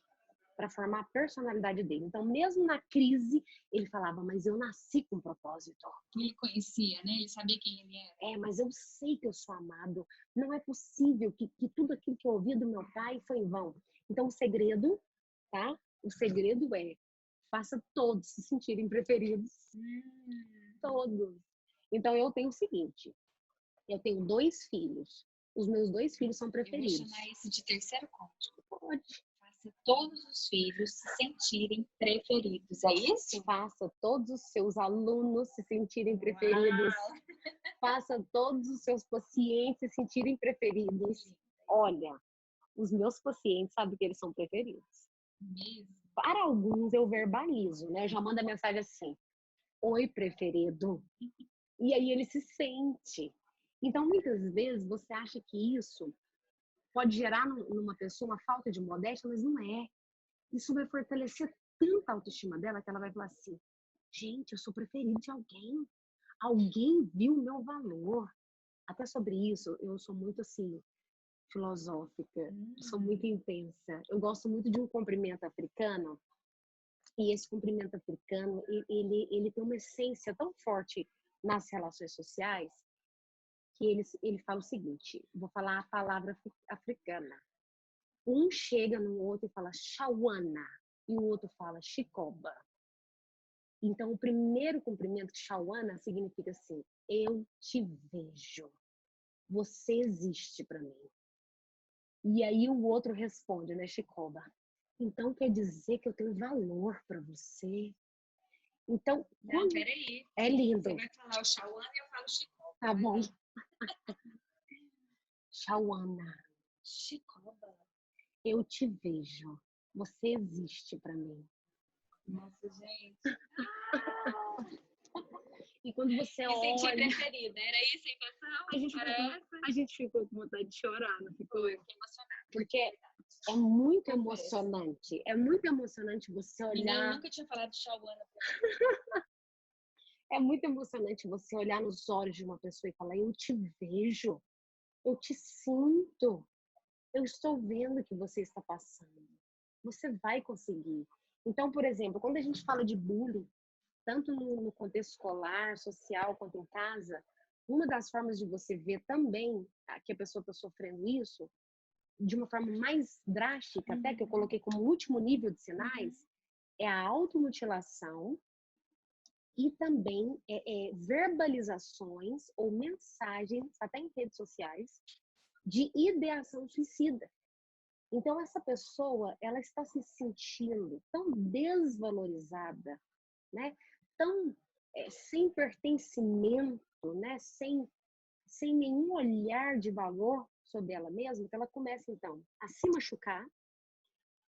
para formar a personalidade dele. Então, mesmo na crise, ele falava, mas eu nasci com propósito. Ele conhecia, né? Ele sabia quem ele era. Mas eu sei que eu sou amado. Não é possível que tudo aquilo que eu ouvi do meu pai foi em vão. Então, o segredo, tá? O segredo é, faça todos se sentirem preferidos. Todos. Então, eu tenho o seguinte, eu tenho 2 filhos. Os meus 2 filhos são preferidos. Eu vou chamar isso de terceiro código. Pode. Faça todos os filhos se sentirem preferidos, é isso? Faça todos os seus alunos se sentirem preferidos. Faça todos os seus pacientes se sentirem preferidos. Olha, os meus pacientes sabem que eles são preferidos. Mesmo? Para alguns eu verbalizo, né? Eu já mando a mensagem assim, oi preferido. E aí ele se sente. Então, muitas vezes você acha que isso pode gerar numa pessoa uma falta de modéstia, mas não é. Isso vai fortalecer tanto a autoestima dela que ela vai falar assim, gente, eu sou preferido de alguém. Alguém viu o meu valor. Até sobre isso, eu sou muito assim, filosófica, sou muito intensa. Eu gosto muito de um cumprimento africano. E esse cumprimento africano, ele tem uma essência tão forte nas relações sociais, que ele fala o seguinte, vou falar a palavra africana. Um chega no outro e fala shawana, e o outro fala shikoba. Então, o primeiro cumprimento, shawana, significa assim, eu te vejo, você existe para mim. E aí o outro responde, né, shikoba. Então, quer dizer que eu tenho valor para você. Então, não, peraí. É lindo. Você vai falar o shawana e eu falo shikoba. Tá bom. Shawana. Shikoba. Eu te vejo. Você existe para mim. Nossa, gente. E quando você olha... Me senti preferida. Era isso a intenção? A gente ficou com vontade de chorar, não ficou? Foi, fiquei emocionada. Porque é muito emocionante. É muito emocionante você olhar... Eu nunca tinha falado de shawana. É muito emocionante você olhar nos olhos de uma pessoa e falar: eu te vejo, eu te sinto, eu estou vendo o que você está passando. Você vai conseguir. Então, por exemplo, quando a gente fala de bullying, tanto no contexto escolar, social, quanto em casa, uma das formas de você ver também que a pessoa está sofrendo isso, de uma forma mais drástica, até que eu coloquei como último nível de sinais, é a automutilação e também verbalizações ou mensagens, até em redes sociais, de ideação suicida. Então, essa pessoa, ela está se sentindo tão desvalorizada, né? Tão sem pertencimento, né? Sem nenhum olhar de valor sobre ela mesma, que ela começa, então, a se machucar.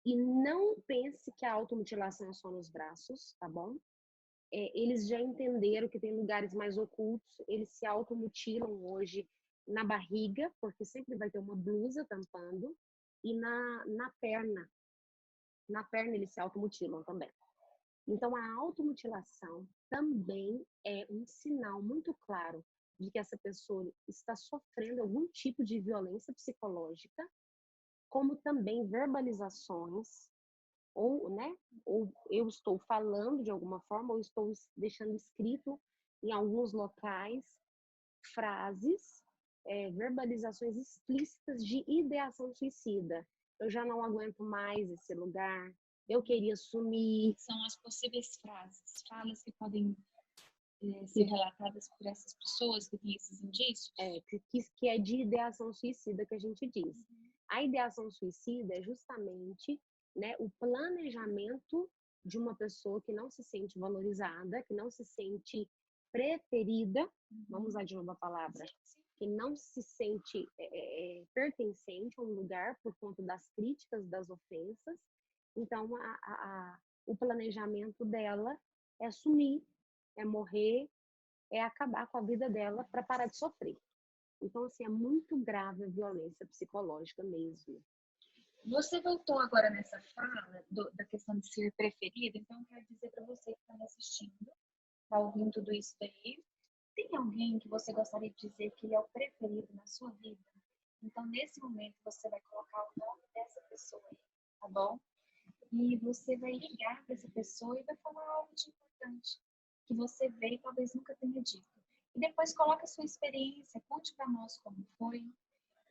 E não pense que a automutilação é só nos braços, tá bom? Eles já entenderam que tem lugares mais ocultos, eles se automutilam hoje na barriga, porque sempre vai ter uma blusa tampando, e na perna. Na perna eles se automutilam também. Então, a automutilação também é um sinal muito claro de que essa pessoa está sofrendo algum tipo de violência psicológica, como também verbalizações, ou eu estou falando de alguma forma, ou estou deixando escrito em alguns locais frases, verbalizações explícitas de ideação suicida. Eu já não aguento mais esse lugar, eu queria sumir. São as possíveis frases, falas que podem ser relatadas por essas pessoas que têm esses indícios? Que é de ideação suicida que a gente diz. A ideação suicida é justamente, né, o planejamento de uma pessoa que não se sente valorizada, que não se sente preferida, vamos usar de novo a palavra, que não se sente pertencente a um lugar por conta das críticas, das ofensas. Então, o planejamento dela é sumir, é morrer, é acabar com a vida dela para parar de sofrer. Então, assim, é muito grave a violência psicológica mesmo. Você voltou agora nessa fala da questão de ser preferida, então eu quero dizer para você que está me assistindo, está ouvindo tudo isso daí, tem alguém que você gostaria de dizer que ele é o preferido na sua vida? Então, nesse momento, você vai colocar o nome dessa pessoa aí, tá bom? E você vai ligar para essa pessoa e vai falar algo de importante que você vê e talvez nunca tenha dito. E depois coloca a sua experiência, conte para nós como foi.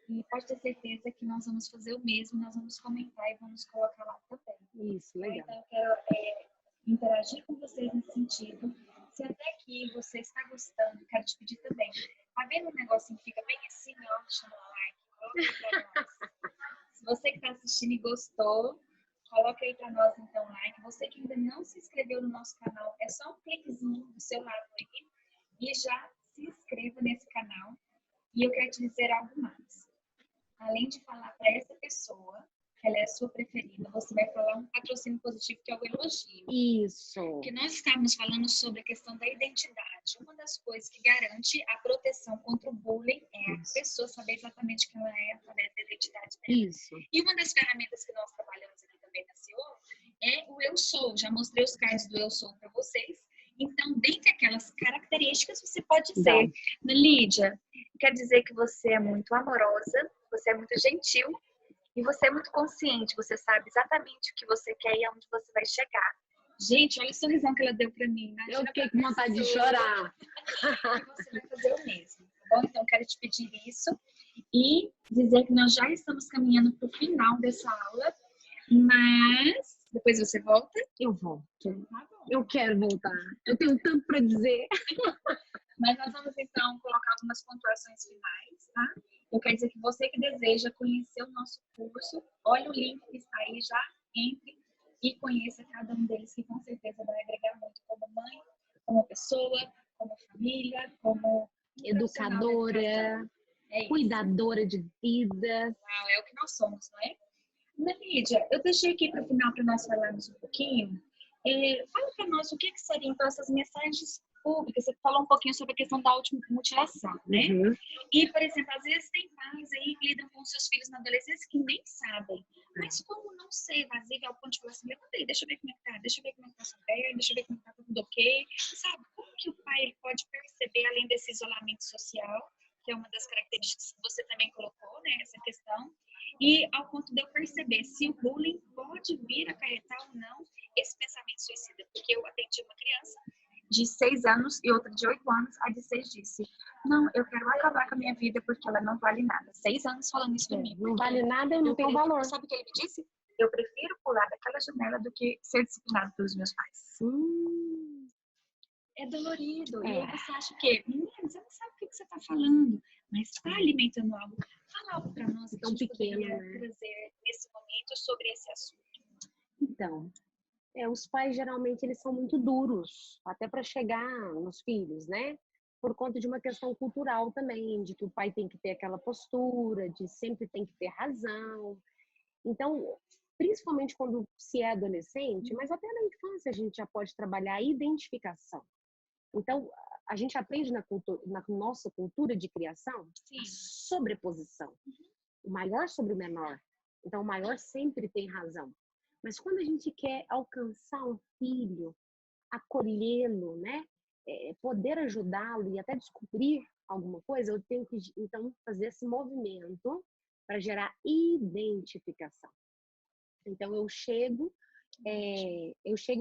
E pode ter certeza que nós vamos fazer o mesmo, nós vamos comentar e vamos colocar lá também. Isso, legal. Então, eu quero interagir com vocês nesse sentido. Se até aqui você está gostando, quero te pedir também. Tá vendo um negocinho que fica bem assim, ó, chama like, coloca aí pra nós. Se você que está assistindo e gostou, coloca aí para nós então like. Você que ainda não se inscreveu no nosso canal, é só um cliquezinho do seu lado aí e já se inscreva nesse canal. E eu quero te dizer algo mais. Além de falar para essa pessoa que ela é a sua preferida, você vai falar um patrocínio positivo que é o elogio. Isso. Porque nós estávamos falando sobre a questão da identidade. Uma das coisas que garante a proteção contra o bullying é a pessoa saber exatamente quem ela é através da identidade dela. Isso. E uma das ferramentas que nós trabalhamos aqui também na CEO é o Eu Sou. Já mostrei os cards do Eu Sou para vocês. Então, dentre aquelas características, você pode dizer, Lídia, quer dizer que você é muito amorosa, você é muito gentil e você é muito consciente, você sabe exatamente o que você quer e aonde você vai chegar. Gente, olha a sorrisão que ela deu para mim. Né? Eu fiquei com vontade de chorar. E você vai fazer o mesmo, tá bom? Então, quero te pedir isso e dizer que nós já estamos caminhando para o final dessa aula, mas depois você volta? Eu volto. Tá bom. Eu quero voltar. Eu tenho tanto para dizer. Mas nós vamos, então, colocar algumas pontuações finais, tá? Eu quero dizer que você que deseja conhecer o nosso curso, olha o link que está aí, já entre e conheça cada um deles, que com certeza vai agregar muito como mãe, como pessoa, como família, como educadora, cuidadora de vida. É o que nós somos, não é? Ana Lídia, eu deixei aqui para o final para nós falarmos um pouquinho. Fala para nós o que seriam então essas mensagens públicas. Você falou um pouquinho sobre a questão da automutilação, né? Uhum. E, por exemplo, às vezes tem pais aí que lidam com seus filhos na adolescência que nem sabem. Mas como não ser invasiva ao ponto de falar assim, deixa eu ver como é que tá, deixa eu ver como é que tá sua perna, deixa eu ver como é que tá tudo ok. Sabe, como que o pai perceber, além desse isolamento social, que é uma das características que você também colocou, né, essa questão, e ao ponto de eu perceber se o bullying pode vir a acarretar ou não esse pensamento suicida, porque eu atendi uma criança de 6 anos e outra de 8 anos, a de 6 disse, não, eu quero acabar com a minha vida porque ela não vale nada. 6 anos falando isso pra mim. Não vale nada, eu não tenho valor. Sabe o que ele me disse? Eu prefiro pular daquela janela do que ser disciplinado pelos meus pais. É dolorido. E aí você acha que, menina, você não sabe o que você está falando, mas está alimentando algo. Fala algo para nós que a gente poderia trazer nesse momento sobre esse assunto. Então, os pais geralmente eles são muito duros, até para chegar nos filhos, né? Por conta de uma questão cultural também, de que o pai tem que ter aquela postura, de sempre tem que ter razão. Então, principalmente quando se é adolescente, mas até na infância a gente já pode trabalhar a identificação. Então, a gente aprende na nossa cultura de criação a sobreposição. O maior sobre o menor. Então, o maior sempre tem razão. Mas quando a gente quer alcançar um filho, acolhê-lo, né? Poder ajudá-lo e até descobrir alguma coisa, eu tenho que, então, fazer esse movimento para gerar identificação. Então, eu chego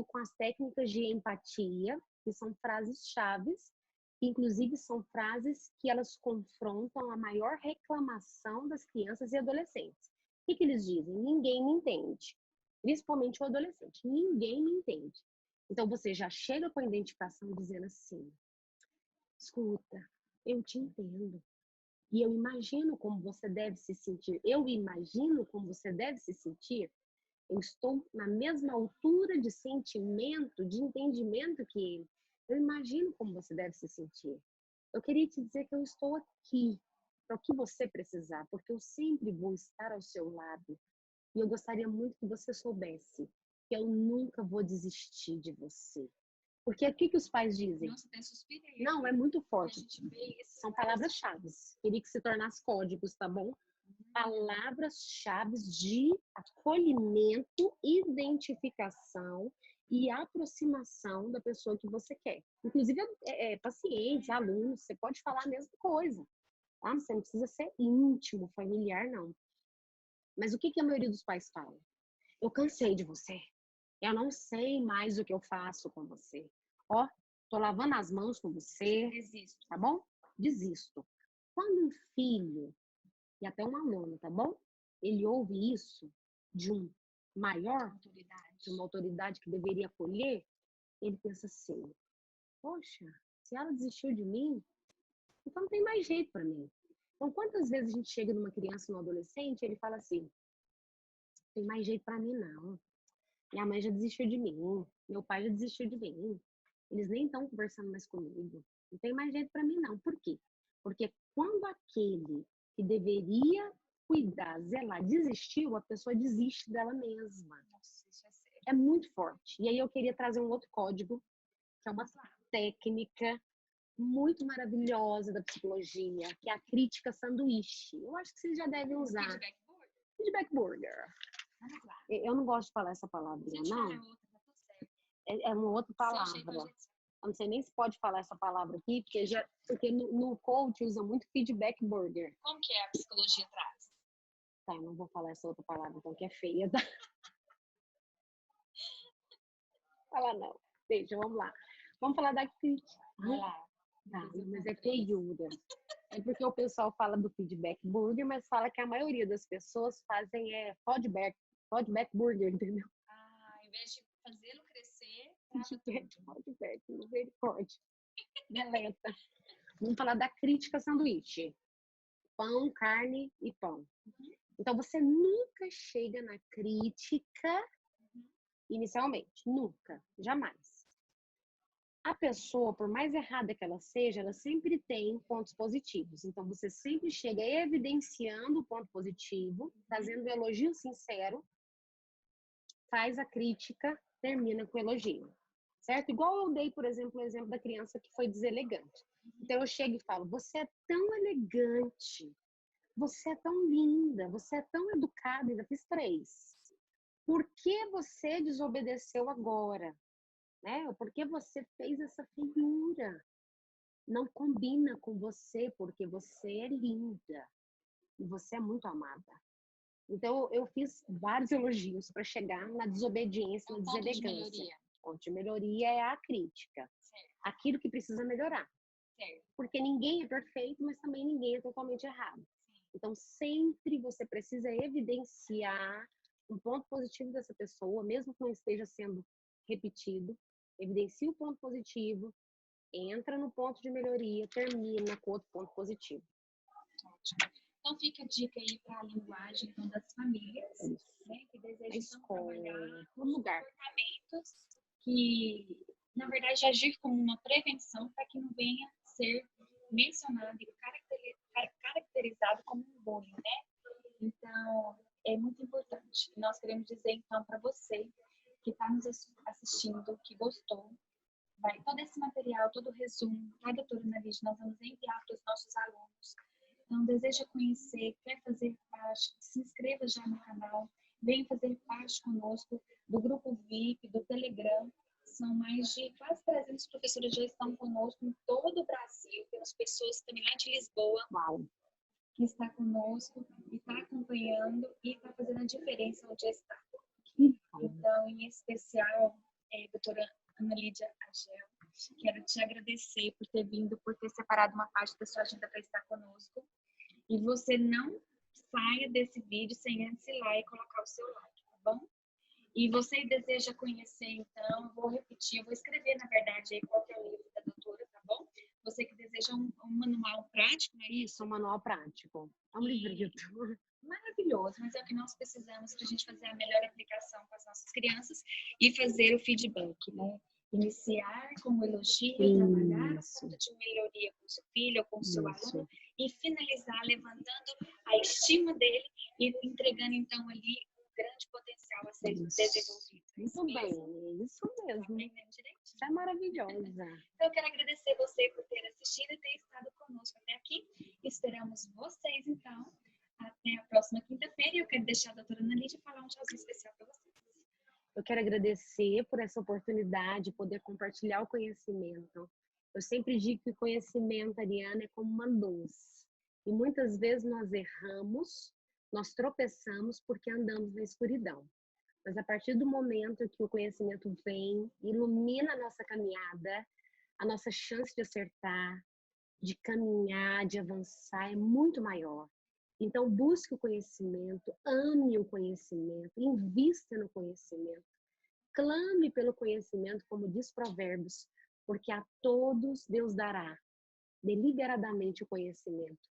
com as técnicas de empatia, que são frases chaves, que inclusive são frases que elas confrontam a maior reclamação das crianças e adolescentes. O que eles dizem? Ninguém me entende. Principalmente o adolescente. Ninguém me entende. Então, você já chega com a identificação dizendo assim, escuta, eu te entendo. E eu imagino como você deve se sentir. Eu imagino como você deve se sentir. Eu estou na mesma altura de sentimento, de entendimento que ele. Eu imagino como você deve se sentir. Eu queria te dizer que eu estou aqui para o que você precisar, porque eu sempre vou estar ao seu lado. E eu gostaria muito que você soubesse que eu nunca vou desistir de você. Porque o que os pais dizem? Nossa, até suspirei. Não, é muito forte. São palavras-chave. Queria que se tornasse códigos, tá bom? Palavras-chave de acolhimento, identificação e aproximação da pessoa que você quer. Inclusive, pacientes, alunos, você pode falar a mesma coisa. Tá? Você não precisa ser íntimo, familiar, não. Mas o que a maioria dos pais fala? Eu cansei de você. Eu não sei mais o que eu faço com você. Ó, tô lavando as mãos com você. Desisto. Tá bom? Desisto. Quando um filho e até um aluno, tá bom? Ele ouve isso de um maior, de uma autoridade que deveria acolher, ele pensa assim, poxa, se ela desistiu de mim, então não tem mais jeito para mim. Então, quantas vezes a gente chega numa criança, num adolescente, e ele fala assim, não tem mais jeito para mim não. Minha mãe já desistiu de mim, meu pai já desistiu de mim. Eles nem estão conversando mais comigo. Não tem mais jeito para mim não. Por quê? Porque quando aquele que deveria cuidar, zelar, desistiu, a pessoa desiste dela mesma. Nossa, isso é sério. É muito forte. E aí eu queria trazer um outro código, que é uma técnica muito maravilhosa da psicologia, que é a crítica sanduíche. Eu acho que vocês já devem usar. Feedback board? Feedback burger. Vamos lá. Eu não gosto de falar essa palavrinha, não. É uma outra palavra. Eu não sei nem se pode falar essa palavra aqui, porque no coach usa muito feedback burger. Como que é a psicologia traz? Tá, eu não vou falar essa outra palavra, então, que é feia. Tá? Fala não. Deixa, vamos lá. Vamos falar da crítica. Vai lá. Tá, mas é feiura. É porque o pessoal fala do feedback burger, mas fala que a maioria das pessoas fazem feedback burger, entendeu? Ao invés de fazê-lo crescer, Feedback, misericórdia. Deleta. Vamos falar da crítica sanduíche. Pão, carne e pão. Então, você nunca chega na crítica inicialmente. Nunca. Jamais. A pessoa, por mais errada que ela seja, ela sempre tem pontos positivos. Então, você sempre chega evidenciando o ponto positivo, fazendo um elogio sincero, faz a crítica, termina com o elogio. Certo? Igual eu dei, por exemplo, o exemplo da criança que foi deselegante. Então, eu chego e falo, você é tão elegante, você é tão linda, você é tão educada, ainda fiz 3. Por que você desobedeceu agora? Né? Por que você fez essa feiura? não combina com você, porque você é linda e você é muito amada. Então, eu fiz vários elogios para chegar na desobediência, na deselegância. Ponto de melhoria é a crítica. Certo, Aquilo que precisa melhorar. certo. Porque ninguém é perfeito, mas também ninguém é totalmente errado. Então, sempre você precisa evidenciar um ponto positivo dessa pessoa, mesmo que não esteja sendo repetido. Evidencia o ponto positivo, entra no ponto de melhoria, termina com outro ponto positivo. Ótimo. Então fica a dica aí para a linguagem então, das famílias, Isso. né, que Na desejam então, escola, trabalhar no lugar. comportamentos que, na verdade, agir como uma prevenção para que não venha a ser mencionado e caracterizado como um bullying, né? Então, é muito importante. Nós queremos dizer, então, para você que está nos assistindo, que gostou, todo esse material, todo o resumo, tá, doutora Analise, nós vamos enviar para os nossos alunos. Então, deseja conhecer, quer fazer parte, se inscreva já no canal, venha fazer parte conosco do grupo VIP, do Telegram. São mais de quase 300 professores já estão conosco em todo o Brasil. Temos pessoas também lá de Lisboa, Uau. que está conosco e está acompanhando e está fazendo a diferença onde está. Então, em especial, doutora Ana Lídia Agel, quero te agradecer por ter vindo, por ter separado uma parte da sua agenda para estar conosco. E você não saia desse vídeo sem antes ir lá e colocar o seu like, tá bom? E você deseja conhecer, então, eu vou repetir, eu vou escrever, na verdade, aí qual que é o livro da doutora, tá bom? Você que deseja um manual prático, né? Isso, um manual prático. É um livrito. Maravilhoso, mas é o que nós precisamos para a gente fazer a melhor aplicação com as nossas crianças e fazer o feedback, né? Iniciar com o elogio, trabalhar o ponto de melhoria com o seu filho ou com o seu aluno e finalizar levantando a estima dele e entregando, então, ali um grande potencial a ser desenvolvido. Muito bem, isso mesmo. Você é maravilhosa. Então, eu quero agradecer você por ter assistido e ter estado conosco até aqui. Esperamos vocês, então, até a próxima quinta-feira. E eu quero deixar a doutora Ana Lídia falar um tchauzinho especial para vocês. Eu quero agradecer por essa oportunidade de poder compartilhar o conhecimento. Eu sempre digo que o conhecimento, Ariana, é como uma luz. E muitas vezes nós erramos, nós tropeçamos porque andamos na escuridão. Mas a partir do momento que o conhecimento vem, ilumina a nossa caminhada, a nossa chance de acertar, de caminhar, de avançar é muito maior. Então, busque o conhecimento, ame o conhecimento, invista no conhecimento, clame pelo conhecimento, como diz Provérbios, porque a todos Deus dará deliberadamente o conhecimento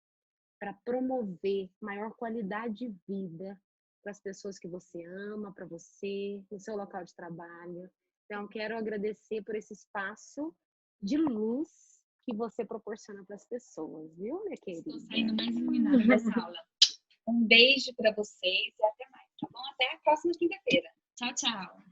para promover maior qualidade de vida para as pessoas que você ama, para você, no seu local de trabalho. Então, quero agradecer por esse espaço de luz que você proporciona para as pessoas, viu, minha querida? Estou saindo mais iluminada dessa aula. Um beijo para vocês e até mais, tá bom? Até a próxima quinta-feira. Tchau, tchau.